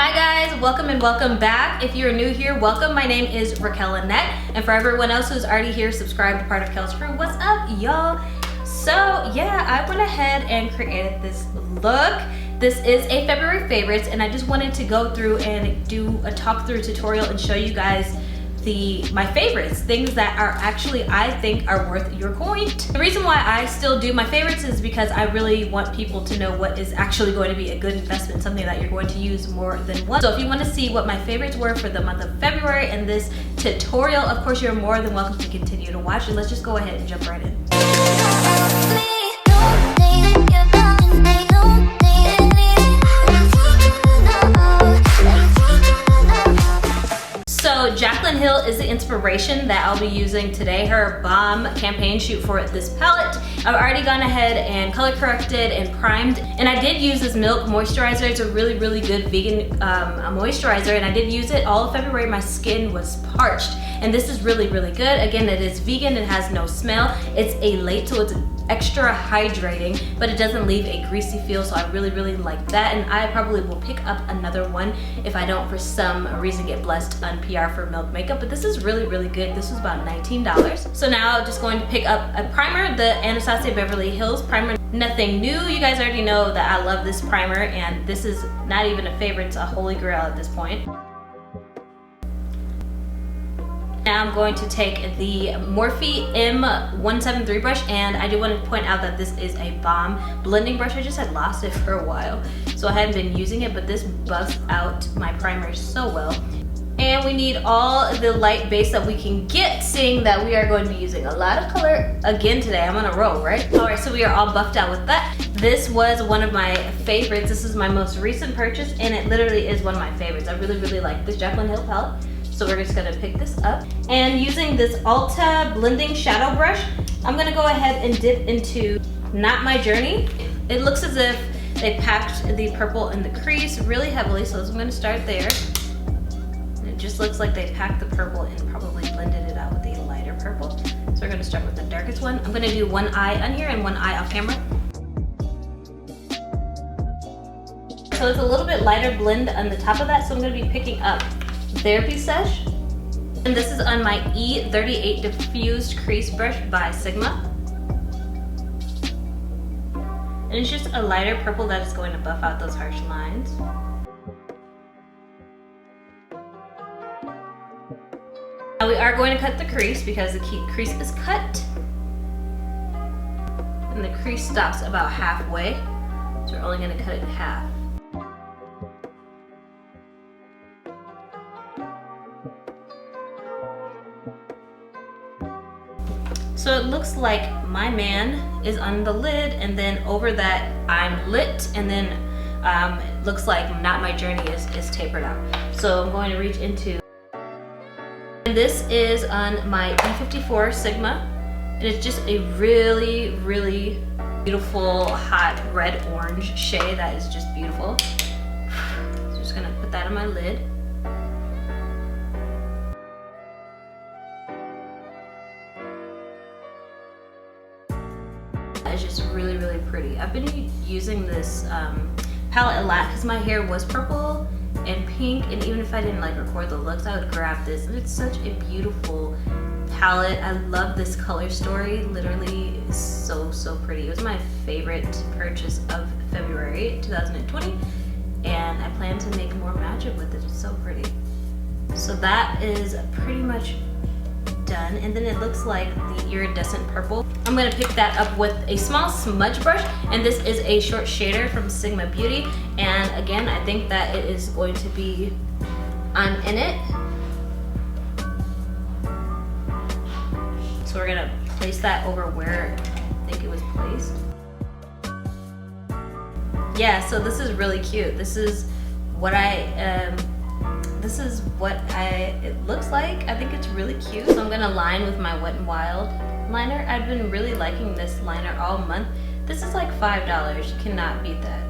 Hi guys, welcome and welcome back. If you're new here, welcome. My name is Raquelle, and for everyone else who's already here, subscribed to part of Quell's Crew. What's up, y'all? So yeah, I went ahead and created this look. This is a February favorites, and I just wanted to go through and do a talk through tutorial and show you guys my favorites, things that are actually, I think, are worth your coin. The reason why I still do my favorites is because I really want people to know what is actually going to be a good investment, something that you're going to use more than once. So if you want to see what my favorites were for the month of February in this tutorial, of course, you're more than welcome to continue to watch, and let's just go ahead and jump right in. So Jaclyn Hill is the inspiration that I'll be using today, her bomb campaign shoot for this palette. I've already gone ahead and color corrected and primed, and I did use this Milk Moisturizer. It's a really, really good vegan moisturizer, and I did use it all of February. My skin was parched, and this is really, really good. Again, it is vegan, it has no smell. It's a late, so it's extra hydrating, but it doesn't leave a greasy feel, so I really, really like that, and I probably will pick up another one if I don't for some reason get blessed on PR for Milk makeup. But this is really, really good. This was about $19. So now I'm just going to pick up a primer, the Anastasia Beverly Hills primer. Nothing new. You guys already know that I love this primer, and this is not even a favorite, it's a holy grail at this point. Now I'm going to take the Morphe M173 brush, and I do want to point out that this is a bomb blending brush. I just had lost it for a while, so I hadn't been using it, but this buffs out my primer so well. And we need all the light base that we can get, seeing that we are going to be using a lot of color again today. I'm on a roll, right? All right, so we are all buffed out with that. This was one of my favorites. This is my most recent purchase, and it literally is one of my favorites. I really, really like this Jaclyn Hill palette. So we're just gonna pick this up, and using this Ulta blending shadow brush, I'm gonna go ahead and dip into Not My Journey. It looks as if they packed the purple in the crease really heavily, so I'm gonna start there. And it just looks like they packed the purple and probably blended it out with a lighter purple. So we're gonna start with the darkest one. I'm gonna do one eye on here and one eye off camera. So it's a little bit lighter blend on the top of that, so I'm gonna be picking up Therapy Sesh, and this is on my E38 diffused crease brush by Sigma, and it's just a lighter purple that is going to buff out those harsh lines. Now we are going to cut the crease because the crease is cut, and the crease stops about halfway, so we're only going to cut it in half. So it looks like my man is on the lid, and then over that I'm lit, and then it looks like Not My Journey is tapered out. So I'm going to reach into, and this is on my E54 Sigma, and it's just a really, really beautiful hot red orange shade that is just beautiful. So just gonna put that on my lid. It's just really, really pretty. I've been using this palette a lot because my hair was purple and pink, and even if I didn't like record the looks, I would grab this, and it's such a beautiful palette. I love this color story. Literally is so, so pretty. It was my favorite purchase of February 2020, and I plan to make more magic with it. It's so pretty. So that is pretty much done, and then it looks like the iridescent purple. I'm gonna pick that up with a small smudge brush, and this is a short shader from Sigma Beauty, and again, I think that it is going to be in it. So we're gonna place that over where I think it was placed. Yeah, so this is really cute. This is what it looks like. I think it's really cute. So I'm gonna line with my Wet n Wild liner. I've been really liking this liner all month. This is like $5. You cannot beat that.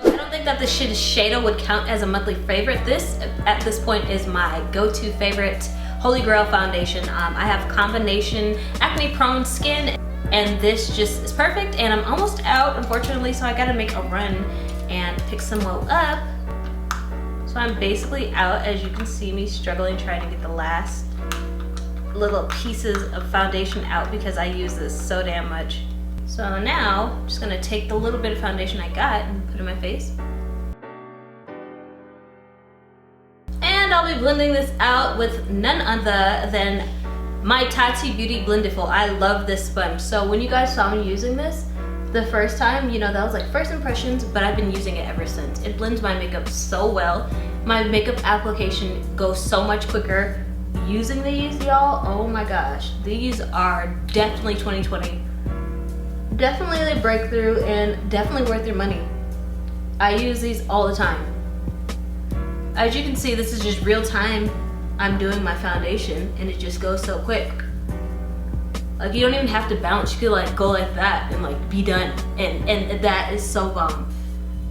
I don't think that the Shiseido would count as a monthly favorite. This, at this point, is my go-to favorite Holy Grail foundation. I have combination acne prone skin, and this just is perfect, and I'm almost out, unfortunately, so I gotta make a run and pick some more up. So I'm basically out, as you can see me struggling trying to get the last little pieces of foundation out because I use this so damn much. So now I'm just gonna take the little bit of foundation I got and put it in my face. And I'll be blending this out with none other than my Tati Beauty Blendiful. I love this sponge. So when you guys saw me using this the first time, you know, that was like first impressions, but I've been using it ever since. It blends my makeup so well. My makeup application goes so much quicker using these, y'all. Oh my gosh, these are definitely 2020. Definitely a breakthrough and definitely worth your money. I use these all the time. As you can see, this is just real time. I'm doing my foundation and it just goes so quick. Like, you don't even have to bounce. You could like go like that and like be done. And that is so bomb.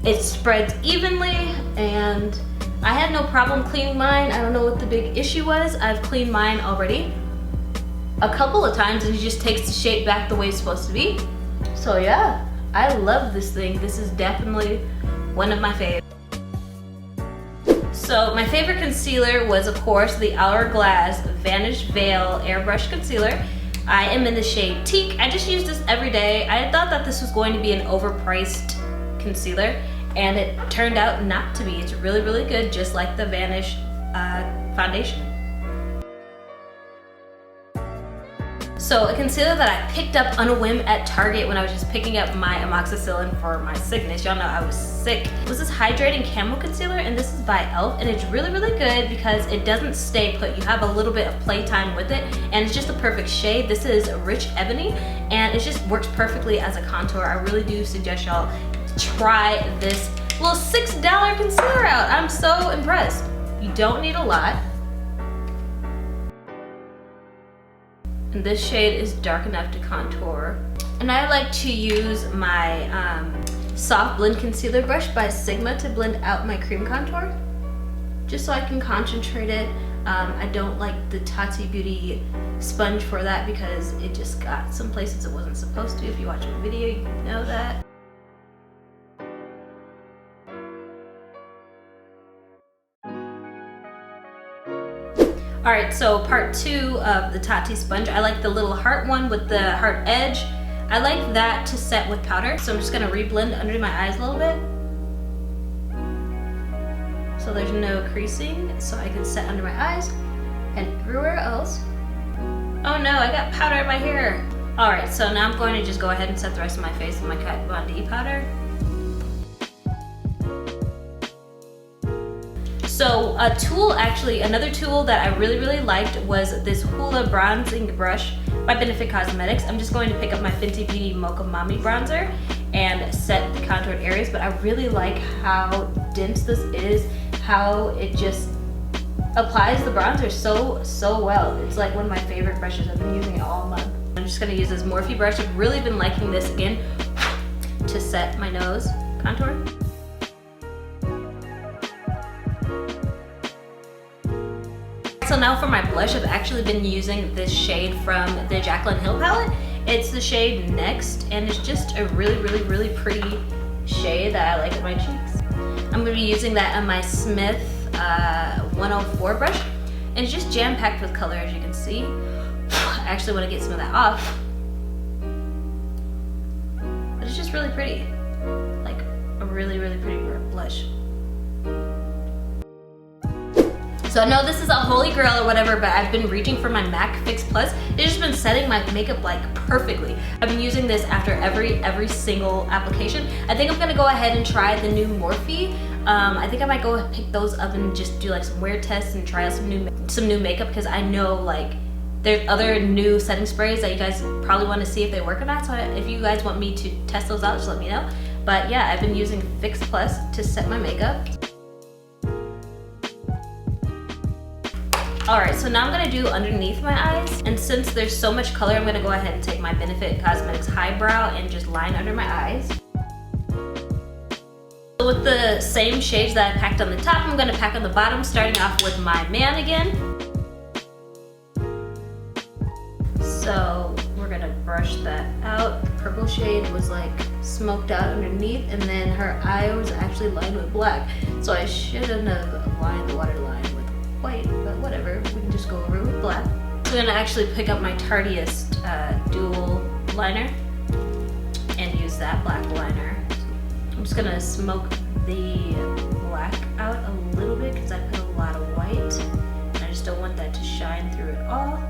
It spreads evenly and I had no problem cleaning mine. I don't know what the big issue was. I've cleaned mine already a couple of times and it just takes the shape back the way it's supposed to be. So yeah, I love this thing. This is definitely one of my favorites. So my favorite concealer was, of course, the Hourglass Vanish Veil Airbrush Concealer. I am in the shade Teak. I just use this every day. I thought that this was going to be an overpriced concealer, and it turned out not to be. It's really, really good, just like the Vanish foundation. So a concealer that I picked up on a whim at Target when I was just picking up my amoxicillin for my sickness. Y'all know I was sick. This is Hydrating Camo Concealer, and this is by e.l.f. and it's really, really good because it doesn't stay put. You have a little bit of playtime with it, and it's just the perfect shade. This is Rich Ebony, and it just works perfectly as a contour. I really do suggest y'all try this little $6 concealer out. I'm so impressed. You don't need a lot. And this shade is dark enough to contour. And I like to use my Soft Blend Concealer Brush by Sigma to blend out my cream contour, just so I can concentrate it. I don't like the Tati Beauty sponge for that because it just got some places it wasn't supposed to. If you watch my video, you know that. Alright, so part 2 of the Tati sponge. I like the little heart one with the heart edge. I like that to set with powder, so I'm just going to reblend under my eyes a little bit. So there's no creasing, so I can set under my eyes and everywhere else. Oh no, I got powder in my hair. Alright, so now I'm going to just go ahead and set the rest of my face with my Kat Von D powder. So another tool that I really, really liked was this Hoola bronzing brush by Benefit Cosmetics. I'm just going to pick up my Fenty Beauty Mocha Mommy bronzer and set the contoured areas, but I really like how dense this is, how it just applies the bronzer so well. It's like one of my favorite brushes. I've been using it all month. I'm just gonna use this Morphe brush. I've really been liking this again to set my nose contour. So now for my blush, I've actually been using this shade from the Jaclyn Hill palette. It's the shade Next, and it's just a really, really, really pretty shade that I like in my cheeks. I'm gonna be using that on my Smith 104 brush, and it's just jam-packed with color, as you can see. I actually want to get some of that off, but it's just really pretty, like a really, really pretty blush. So I know this is a holy grail or whatever, but I've been reaching for my MAC Fix Plus. It's just been setting my makeup like perfectly. I've been using this after every single application. I think I'm gonna go ahead and try the new Morphe. I think I might go pick those up and just do like some wear tests and try out some new makeup, because I know like there's other new setting sprays that you guys probably want to see if they work or not. So if you guys want me to test those out, just let me know. But yeah, I've been using Fix Plus to set my makeup. Alright, so now I'm going to do underneath my eyes, and since there's so much color, I'm going to go ahead and take my Benefit Cosmetics Highbrow and just line under my eyes. So with the same shades that I packed on the top, I'm going to pack on the bottom, starting off with my Man again. So we're we're gonna brush that out. The purple shade was like smoked out underneath, and then her eye was actually lined with black. So I shouldn't have lined the waterline with white, but whatever. We can just go over it with black. So I'm gonna actually pick up my Tardiest dual liner and use that black liner. I'm just gonna smoke the black out a little bit because I put a lot of white. I just don't want that to shine through it all.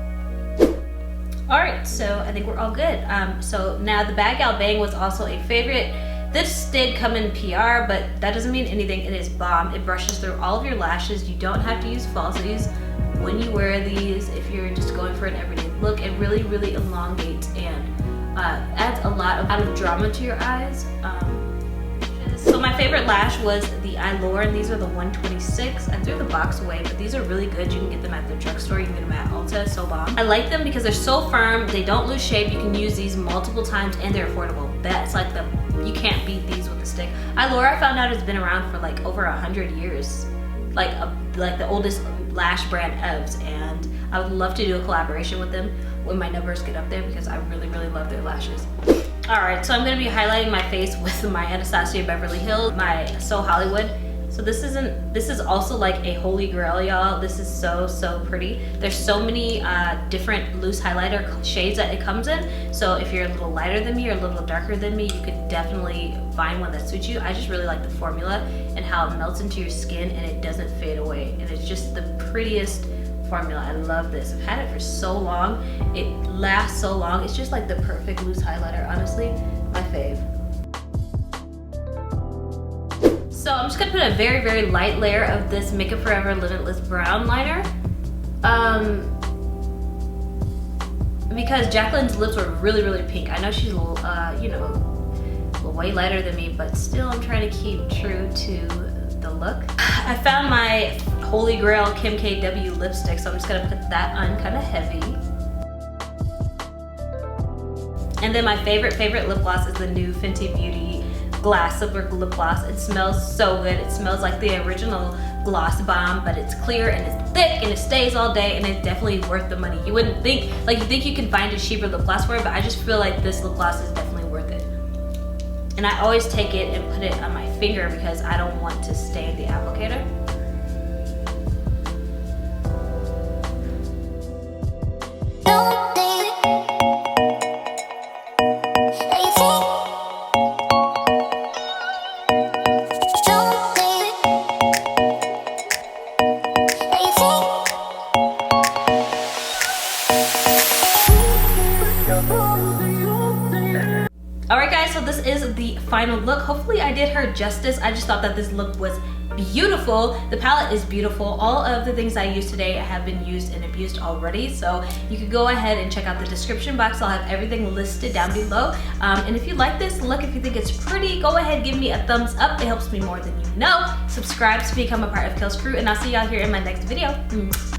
All right, so I think we're all good. So now the Bad Gal Bang was also a favorite. This did come in PR, but that doesn't mean anything. It is bomb. It brushes through all of your lashes. You don't have to use falsies when you wear these. If you're just going for an everyday look, it really, really elongates and adds a lot of drama to your eyes. So my favorite lash was the Eylure, and these are the 126. I threw the box away, but these are really good. You can get them at the drugstore, you can get them at Ulta, so bomb. I like them because they're so firm, they don't lose shape. You can use these multiple times and they're affordable. That's like you can't beat these with a stick. Eylure, I found out, has been around for like over 100 years. Like the oldest lash brand ever, and I would love to do a collaboration with them when my numbers get up there because I really, really love their lashes. Alright, so I'm going to be highlighting my face with my Anastasia Beverly Hills, my So Hollywood. So this is also like a holy grail, y'all. This is so, so pretty. There's so many different loose highlighter shades that it comes in. So if you're a little lighter than me or a little darker than me, you could definitely find one that suits you. I just really like the formula and how it melts into your skin and it doesn't fade away. And it's just the prettiest formula. I love this. I've had it for so long. It lasts so long. It's just like the perfect loose highlighter, honestly. My fave. So I'm just gonna put a very, very light layer of this Makeup Forever Limitless Brown liner. Because Jaclyn's lips were really, really pink. I know she's a little, you know, way lighter than me, but still I'm trying to keep true to the look. I found my Holy Grail Kim KW lipstick, so I'm just gonna put that on kind of heavy. And then my favorite lip gloss is the new Fenty Beauty Glass Silver Lip Gloss. It smells so good. It smells like the original Gloss Bomb, but it's clear and it's thick and it stays all day, and it's definitely worth the money. You wouldn't think, like, you think you can find a cheaper lip gloss for it, but I just feel like this lip gloss is definitely worth it. And I always take it and put it on my finger because I don't want to stain the applicator. Alright guys, so this is the final look. Hopefully I did her justice. I just thought that this look was beautiful. The palette is beautiful. All of the things I used today have been used and abused already, so you can go ahead and check out the description box. I'll have everything listed down below. And if you like this look, if you think it's pretty, go ahead, give me a thumbs up. It helps me more than you know. Subscribe to become a part of Quellzqrew, and I'll see y'all here in my next video.